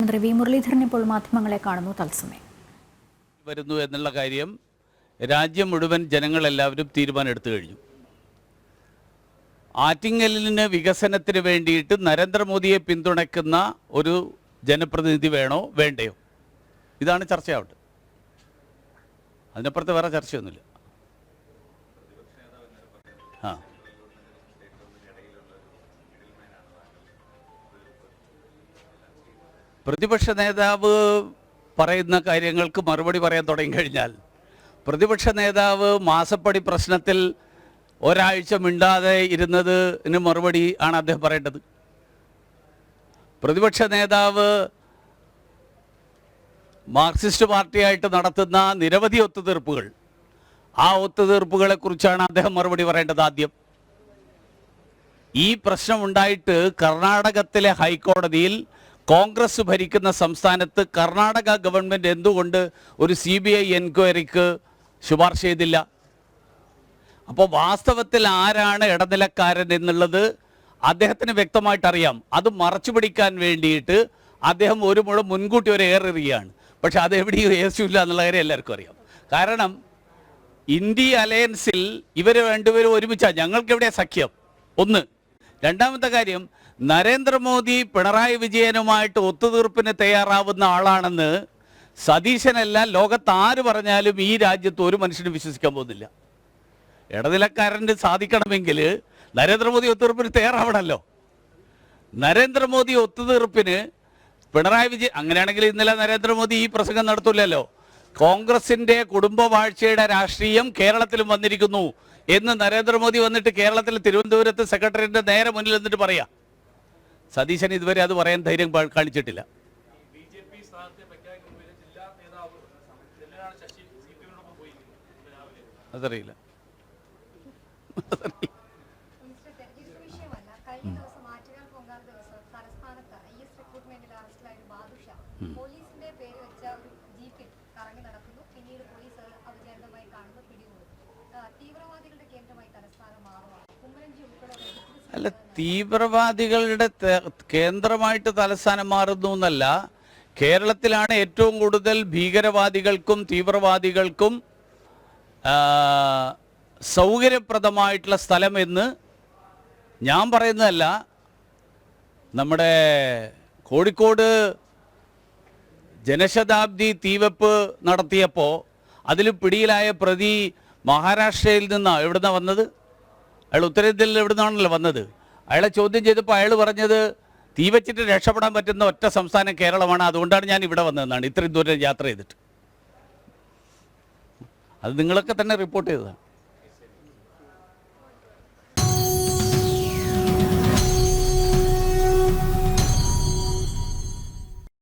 മന്ത്രി വി മുരളീധരൻ ഇപ്പോൾ മാധ്യമങ്ങളെ കാണുന്നു തത്സമയം. വരുന്നു എന്നുള്ള കാര്യം രാജ്യം മുഴുവൻ ജനങ്ങളെല്ലാവരും തീരുമാനം എടുത്തു കഴിഞ്ഞു. ആറ്റിങ്ങലിന് വികസനത്തിന് വേണ്ടിയിട്ട് നരേന്ദ്രമോദിയെ പിന്തുണയ്ക്കുന്ന ഒരു ജനപ്രതിനിധി വേണോ വേണ്ടയോ, ഇതാണ് ചർച്ചയാവട്ടെ. അതിനപ്പുറത്ത് വേറെ ചർച്ചയൊന്നുമില്ല. പ്രതിപക്ഷ നേതാവ് പറയുന്ന കാര്യങ്ങൾക്ക് മറുപടി പറയാൻ തുടങ്ങിക്കഴിഞ്ഞാൽ, പ്രതിപക്ഷ നേതാവ് മാസപ്പടി പ്രശ്നത്തിൽ ഒരാഴ്ച മിണ്ടാതെ ഇരുന്നതിന് മറുപടി ആണ് അദ്ദേഹം പറയേണ്ടത്. പ്രതിപക്ഷ നേതാവ് മാർക്സിസ്റ്റ് പാർട്ടിയായിട്ട് നടത്തുന്ന നിരവധി ഒത്തുതീർപ്പുകൾ, ആ ഒത്തുതീർപ്പുകളെക്കുറിച്ചാണ് അദ്ദേഹം മറുപടി പറയേണ്ടത്. ആദ്യം ഈ പ്രശ്നമുണ്ടായിട്ട് കർണാടകത്തിലെ ഹൈക്കോടതിയിൽ കോൺഗ്രസ് ഭരിക്കുന്ന സംസ്ഥാനത്ത് കർണാടക ഗവൺമെൻറ് എന്തുകൊണ്ട് ഒരു CBI എൻക്വയറിക്ക് ശുപാർശ ചെയ്തില്ല? അപ്പോൾ വാസ്തവത്തിൽ ആരാണ് ഇടനിലക്കാരൻ എന്നുള്ളത് അദ്ദേഹത്തിന് വ്യക്തമായിട്ടറിയാം. അത് മറച്ചു പിടിക്കാൻ വേണ്ടിയിട്ട് അദ്ദേഹം ഒരു മുഴ മുൻകൂട്ടി ഒരു ഏറെറിയുകയാണ്. പക്ഷെ അതെവിടെയും യേശുമില്ല എന്നുള്ള കാര്യം എല്ലാവർക്കും അറിയാം. കാരണം ഇന്ത്യ അലയൻസിൽ ഇവർ രണ്ടുപേരും ഒരുമിച്ചാണ്. ഞങ്ങൾക്കെവിടെ സഖ്യം? ഒന്ന്. രണ്ടാമത്തെ കാര്യം, നരേന്ദ്രമോദി പിണറായി വിജയനുമായിട്ട് ഒത്തുതീർപ്പിന് തയ്യാറാവുന്ന ആളാണെന്ന് സതീശനല്ല, ലോകത്ത് ആര് പറഞ്ഞാലും ഈ രാജ്യത്ത് ഒരു മനുഷ്യനും വിശ്വസിക്കാൻ പോകുന്നില്ല. ഇടനിലക്കാരന് സാധിക്കണമെങ്കിൽ നരേന്ദ്രമോദി ഒത്തുതീർപ്പിന് തയ്യാറാവണമല്ലോ. നരേന്ദ്രമോദി ഒത്തുതീർപ്പിന് പിണറായി വിജയൻ, അങ്ങനെയാണെങ്കിൽ ഇന്നലെ നരേന്ദ്രമോദി ഈ പ്രസംഗം നടത്തില്ലല്ലോ. കോൺഗ്രസിൻ്റെ കുടുംബവാഴ്ചയുടെ രാഷ്ട്രീയം കേരളത്തിലും വന്നിരിക്കുന്നു എന്ന് നരേന്ദ്രമോദി വന്നിട്ട് കേരളത്തിൽ തിരുവനന്തപുരത്ത് സെക്രട്ടറിയുടെ നേരെ മുന്നിൽ നിന്നിട്ട് പറയാം. സതീശൻ ഇതുവരെ അത് പറയാൻ ധൈര്യം കാണിച്ചിട്ടില്ല. അതറിയില്ല. അല്ല, തീവ്രവാദികളുടെ കേന്ദ്രമായിട്ട് തലസ്ഥാനം മാറുന്നു എന്നല്ല. കേരളത്തിലാണ് ഏറ്റവും കൂടുതൽ ഭീകരവാദികൾക്കും തീവ്രവാദികൾക്കും സൗകര്യപ്രദമായിട്ടുള്ള സ്ഥലം എന്ന് ഞാൻ പറയുന്നതല്ല. നമ്മുടെ കോഴിക്കോട് ജനശതാബ്ദി തീവെപ്പ് നടത്തിയപ്പോൾ അതിൽ പിടിയിലായ പ്രതി മഹാരാഷ്ട്രയിൽ നിന്നാണ്. എവിടുന്നാണ് വന്നത്? അയാൾ ഉത്തരേന്ത്യയിൽ എവിടുന്നാണല്ലോ വന്നത്. അയാളെ ചോദ്യം ചെയ്തപ്പോൾ അയാൾ പറഞ്ഞത് തീ വച്ചിട്ട് രക്ഷപ്പെടാൻ പറ്റുന്ന ഒറ്റ സംസ്ഥാനം കേരളമാണ്, അതുകൊണ്ടാണ് ഞാൻ ഇവിടെ വന്നതെന്നാണ്. ഇത്രയും ദൂരം യാത്ര ചെയ്തിട്ട്. അത് നിങ്ങളൊക്കെ തന്നെ റിപ്പോർട്ട് ചെയ്തതാണ്.